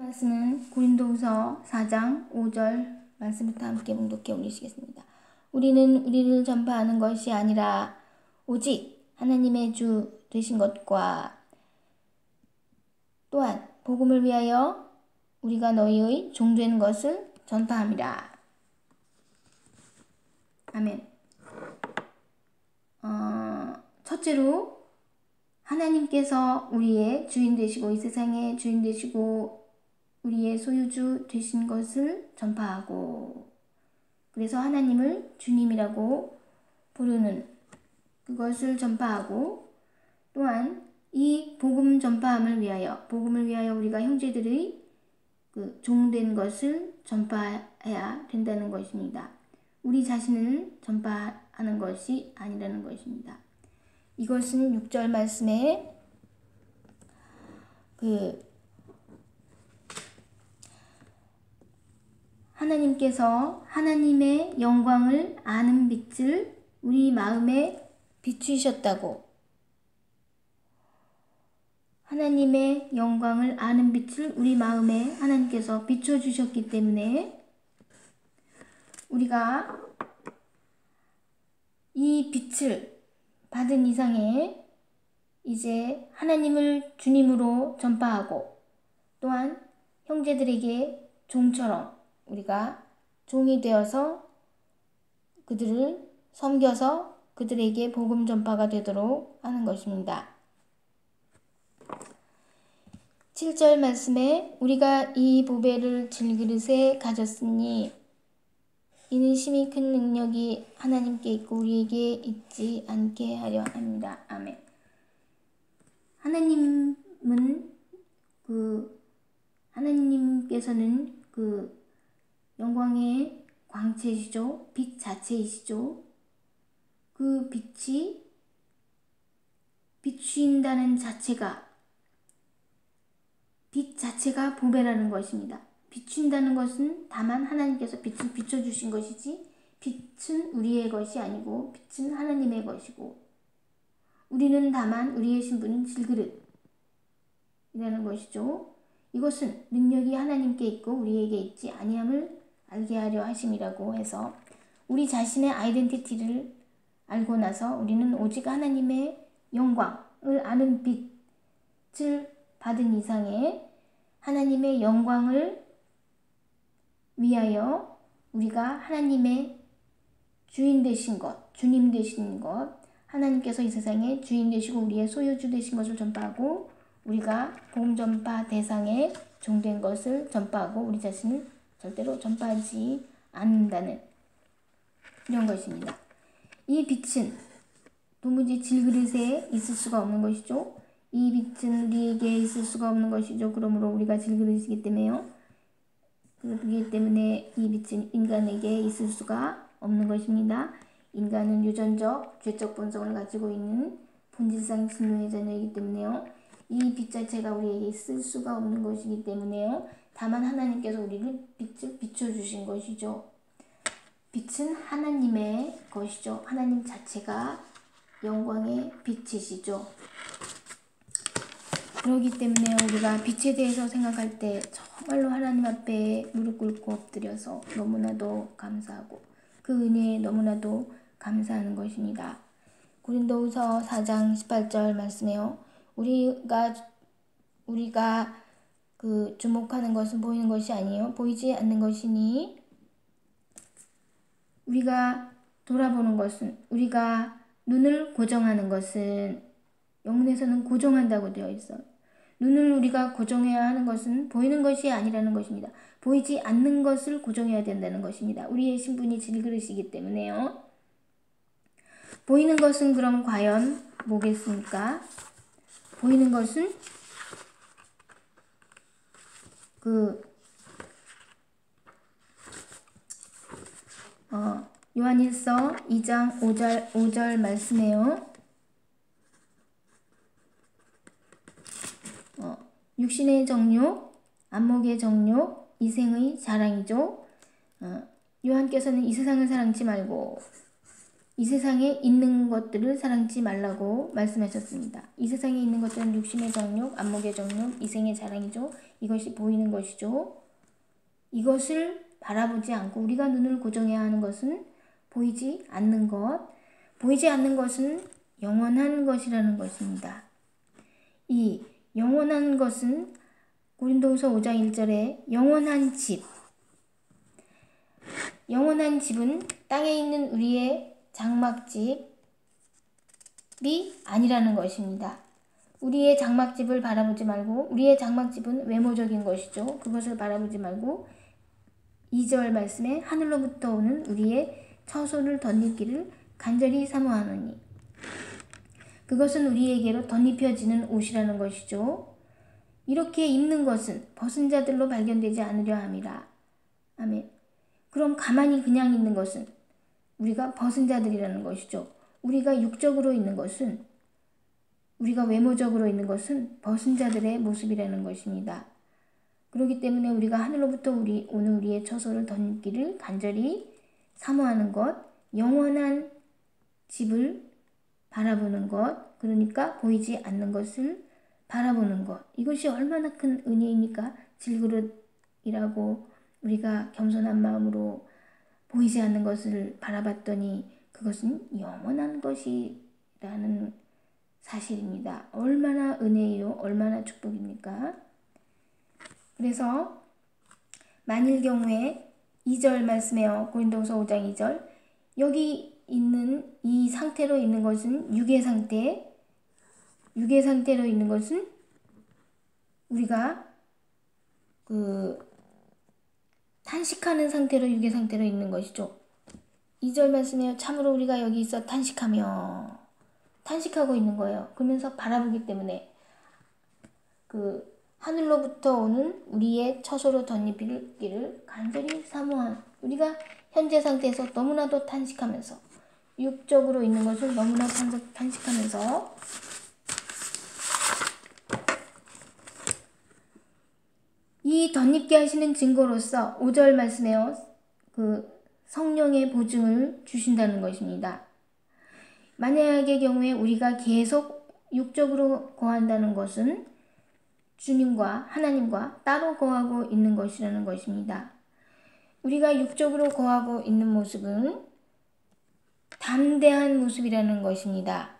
말씀은 고린도후서 4장 5절 말씀부터 함께 봉독해 올리시겠습니다. 우리는 우리를 전파하는 것이 아니라 오직 하나님의 주 되신 것과 또한 복음을 위하여 우리가 너희의 종된 것을 전파함이라. 아멘. 첫째로 하나님께서 우리의 주인 되시고 이 세상의 주인 되시고 우리의 소유주 되신 것을 전파하고, 그래서 하나님을 주님이라고 부르는 그것을 전파하고, 또한 이 복음 전파함을 위하여 우리가 형제들의 그 종된 것을 전파해야 된다는 것입니다. 우리 자신을 전파하는 것이 아니라는 것입니다. 이것은 6절 말씀에 하나님께서 하나님의 영광을 아는 빛을 우리 마음에 비추셨다고, 하나님의 영광을 아는 빛을 우리 마음에 하나님께서 비춰주셨기 때문에 우리가 이 빛을 받은 이상에 이제 하나님을 주님으로 전파하고, 또한 형제들에게 종처럼 우리가 종이 되어서 그들을 섬겨서 그들에게 복음 전파가 되도록 하는 것입니다. 7절 말씀에 우리가 이 보배를 질그릇에 가졌으니 이는 심히 큰 능력이 하나님께 있고 우리에게 있지 않게 하려 합니다. 아멘. 하나님께서는 영광의 광채이시죠. 빛 자체이시죠. 그 빛이 비추인다는 빛 자체가 보배라는 것입니다. 비춘다는 것은 다만 하나님께서 빛을 비춰주신 것이지, 빛은 우리의 것이 아니고 빛은 하나님의 것이고, 우리는 다만 우리의 신분은 질그릇이라는 것이죠. 이것은 능력이 하나님께 있고 우리에게 있지 아니함을 알게 하려 하심이라고 해서, 우리 자신의 아이덴티티를 알고 나서 우리는 오직 하나님의 영광을 아는 빛을 받은 이상에 하나님의 영광을 위하여 우리가 하나님의 주인 되신 것, 주님 되신 것, 하나님께서 이 세상의 주인 되시고 우리의 소유주 되신 것을 전파하고, 우리가 복음 전파 대상에 종된 것을 전파하고 우리 자신을 절대로 전파하지 않는다는 이런 것입니다. 이 빛은 도무지 질그릇에 있을 수가 없는 것이죠. 이 빛은 우리에게 있을 수가 없는 것이죠. 그러므로 우리가 질그릇이기 때문에요. 그렇기 때문에 이 빛은 인간에게 있을 수가 없는 것입니다. 인간은 유전적, 죄적 본성을 가지고 있는 본질상 진노의 자녀이기 때문에요. 이 빛 자체가 우리에게 있을 수가 없는 것이기 때문에요. 다만 하나님께서 우리를 빛을 비춰주신 것이죠. 빛은 하나님의 것이죠. 하나님 자체가 영광의 빛이시죠. 그렇기 때문에 우리가 빛에 대해서 생각할 때 정말로 하나님 앞에 무릎 꿇고 엎드려서 너무나도 감사하고 그 은혜에 너무나도 감사하는 것입니다. 고린도후서 4장 18절 말씀에요. 우리가 주목하는 것은 보이는 것이 아니에요. 보이지 않는 것이니, 우리가 돌아보는 것은, 우리가 눈을 고정하는 것은, 영문에서는 고정한다고 되어 있어요. 눈을 우리가 고정해야 하는 것은 보이는 것이 아니라는 것입니다. 보이지 않는 것을 고정해야 된다는 것입니다. 우리의 신분이 질그릇이기 때문에요. 보이는 것은 그럼 과연 뭐겠습니까? 보이는 것은 요한일서 2장 5절 말씀에요. 육신의 정욕, 안목의 정욕, 이생의 자랑이죠. 요한께서는 이 세상을 사랑치 말고 이 세상에 있는 것들을 사랑치 말라고 말씀하셨습니다. 이 세상에 있는 것들은 육신의 정욕, 안목의 정욕, 이생의 자랑이죠. 이것이 보이는 것이죠. 이것을 바라보지 않고 우리가 눈을 고정해야 하는 것은 보이지 않는 것. 보이지 않는 것은 영원한 것이라는 것입니다. 이 영원한 것은 고린도후서 5장 1절에 영원한 집. 영원한 집은 땅에 있는 우리의 장막집이 아니라는 것입니다. 우리의 장막집을 바라보지 말고, 우리의 장막집은 외모적인 것이죠. 그것을 바라보지 말고 2절 말씀에 하늘로부터 오는 우리의 처소를 덧입기를 간절히 사모하노니, 그것은 우리에게로 덧입혀지는 옷이라는 것이죠. 이렇게 입는 것은 벗은 자들로 발견되지 않으려 함이라. 아멘. 그럼 가만히 그냥 있는 것은 우리가 벗은 자들이라는 것이죠. 우리가 육적으로 있는 것은, 우리가 외모적으로 있는 것은 벗은 자들의 모습이라는 것입니다. 그렇기 때문에 우리가 하늘로부터 오는 우리의 처소를 덧입기를 간절히 사모하는 것, 영원한 집을 바라보는 것, 그러니까 보이지 않는 것을 바라보는 것, 이것이 얼마나 큰 은혜입니까? 질그릇이라고 우리가 겸손한 마음으로 보이지 않는 것을 바라봤더니 그것은 영원한 것이라는 사실입니다. 얼마나 은혜요, 얼마나 축복입니까? 그래서 만일 경우에 2절 말씀에요. 고린도후서 5장 2절, 여기 있는 이 상태로 있는 것은 육의 상태, 육의 상태로 있는 것은 우리가 탄식하는 상태로, 육의 상태로 있는 것이죠. 2절 말씀에요. 참으로 우리가 여기 있어 탄식하고 있는 거예요. 그러면서 바라보기 때문에 하늘로부터 오는 우리의 처소로 덧입기를 간절히 사모한, 우리가 현재 상태에서 너무나도 탄식하면서, 육적으로 있는 것을 너무나 탄식하면서 이 덧입게 하시는 증거로서 5절 말씀에요. 성령의 보증을 주신다는 것입니다. 만약의 경우에 우리가 계속 육적으로 거한다는 것은 주님과 하나님과 따로 거하고 있는 것이라는 것입니다. 우리가 육적으로 거하고 있는 모습은 담대한 모습이라는 것입니다.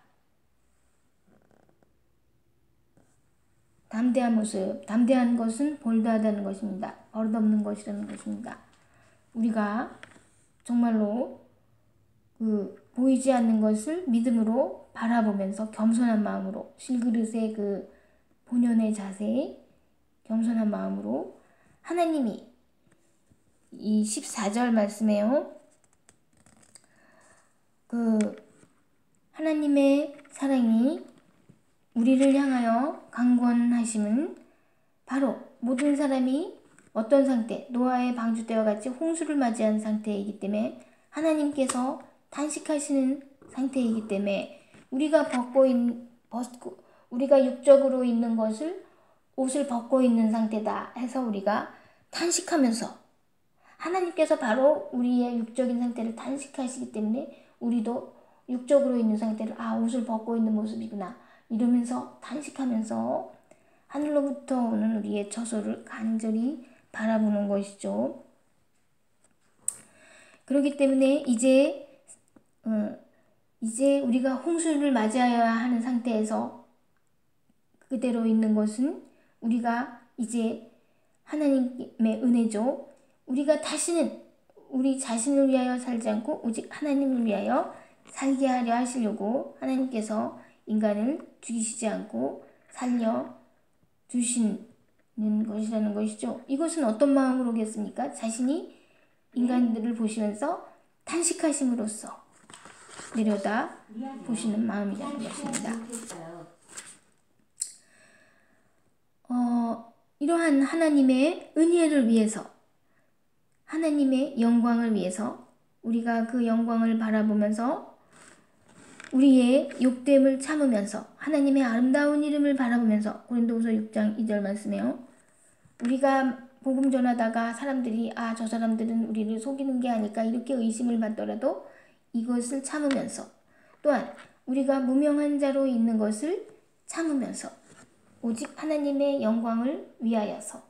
담대한 모습, 담대한 것은 볼드하다는 것입니다. 버릇없는 것이라는 것입니다. 우리가 정말로 보이지 않는 것을 믿음으로 바라보면서 겸손한 마음으로, 실그릇의 본연의 자세, 겸손한 마음으로 하나님이 이 14절 말씀에요. 하나님의 사랑이 우리를 향하여 강권하심은 바로 모든 사람이 어떤 상태, 노아의 방주 때와 같이 홍수를 맞이한 상태이기 때문에, 하나님께서 탄식하시는 상태이기 때문에, 우리가 육적으로 있는 것을, 옷을 벗고 있는 상태다 해서 우리가 탄식하면서, 하나님께서 바로 우리의 육적인 상태를 탄식하시기 때문에 우리도 육적으로 있는 상태를 옷을 벗고 있는 모습이구나 이러면서 탄식하면서 하늘로부터 오는 우리의 처소를 간절히 바라보는 것이죠. 그렇기 때문에 이제 우리가 홍수를 맞이해야 하는 상태에서 그대로 있는 것은 우리가 이제 하나님의 은혜죠. 우리가 다시는 우리 자신을 위하여 살지 않고 오직 하나님을 위하여 살게 하려 하시려고 하나님께서 인간을 죽이시지 않고 살려주시는 것이라는 것이죠. 이것은 어떤 마음으로 오겠습니까? 자신이 인간들을 보시면서 탄식하심으로써 내려다 보시는 마음이라는 것입니다. 이러한 하나님의 은혜를 위해서, 하나님의 영광을 위해서 우리가 그 영광을 바라보면서 우리의 욕됨을 참으면서 하나님의 아름다운 이름을 바라보면서, 고린도후서 6장 2절 말씀에요. 우리가 복음 전하다가 사람들이 저 사람들은 우리를 속이는 게 아닐까 이렇게 의심을 받더라도 이것을 참으면서, 또한 우리가 무명한 자로 있는 것을 참으면서 오직 하나님의 영광을 위하여서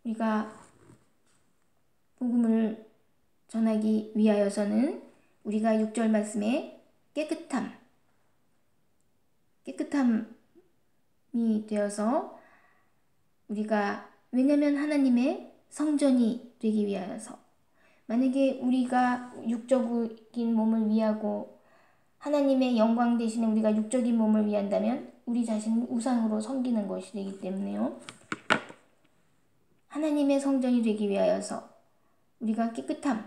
우리가 복음을 전하기 위하여서는 우리가 6절 말씀에 깨끗함이 되어서 우리가, 왜냐하면 하나님의 성전이 되기 위하여서, 만약에 우리가 육적인 몸을 위하고 하나님의 영광 대신에 우리가 육적인 몸을 위한다면 우리 자신을 우상으로 섬기는 것이 되기 때문에요. 하나님의 성전이 되기 위하여서 우리가 깨끗함이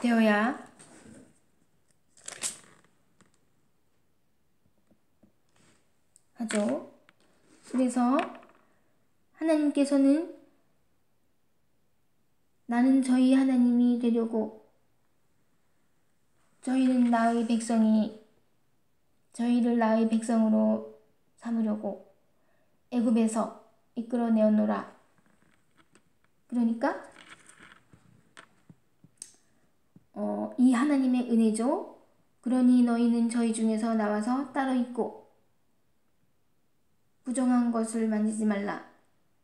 되어야 하죠. 그래서 하나님께서는 나는 저희 하나님이 되려고, 저희를 나의 백성으로 삼으려고 애굽에서 이끌어내었노라. 그러니까 이 하나님의 은혜죠. 그러니 너희는 저희 중에서 나와서 따로 있고 부정한 것을 만지지 말라.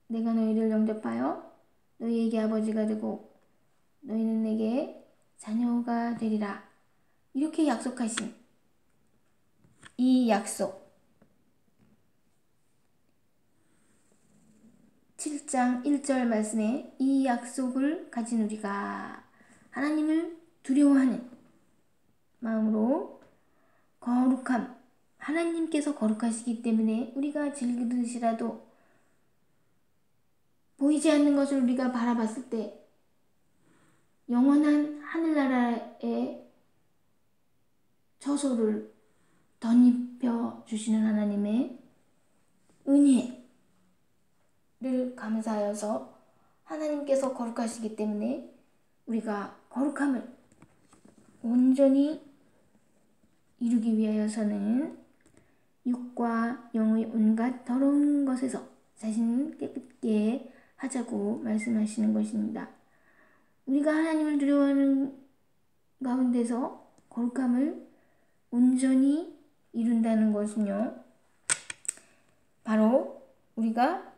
내가 너희를 영접하여 너희에게 아버지가 되고 너희는 내게 자녀가 되리라. 이렇게 약속하신 이 약속, 7장 1절 말씀에 이 약속을 가진 우리가 하나님을 두려워하는 마음으로 거룩함, 하나님께서 거룩하시기 때문에 우리가 질그릇이라도 보이지 않는 것을 우리가 바라봤을 때 영원한 하늘나라의 처소를 덧입혀 주시는 하나님의 은혜를 감사하여서, 하나님께서 거룩하시기 때문에 우리가 거룩함을 온전히 이루기 위하여서는 육과 영의 온갖 더러운 것에서 자신을 깨끗게 하자고 말씀하시는 것입니다. 우리가 하나님을 두려워하는 가운데서 거룩함을 온전히 이룬다는 것은요, 바로 우리가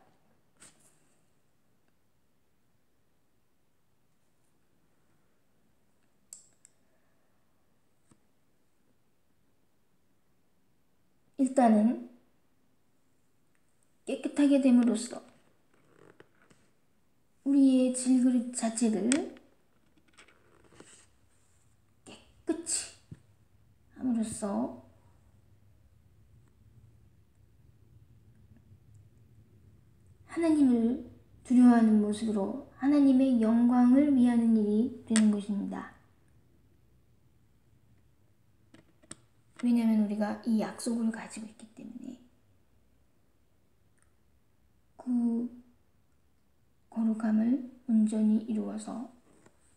일단은 깨끗하게 됨으로써 우리의 질그릇 자체를 깨끗이 함으로써 하나님을 두려워하는 모습으로 하나님의 영광을 위하는 일이 되는 것입니다. 왜냐하면 우리가 이 약속을 가지고 있기 때문에 그 거룩함을 온전히 이루어서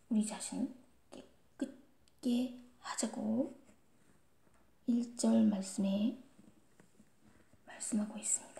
우리 자신을 깨끗게 하자고 1절 말씀에 말씀하고 있습니다.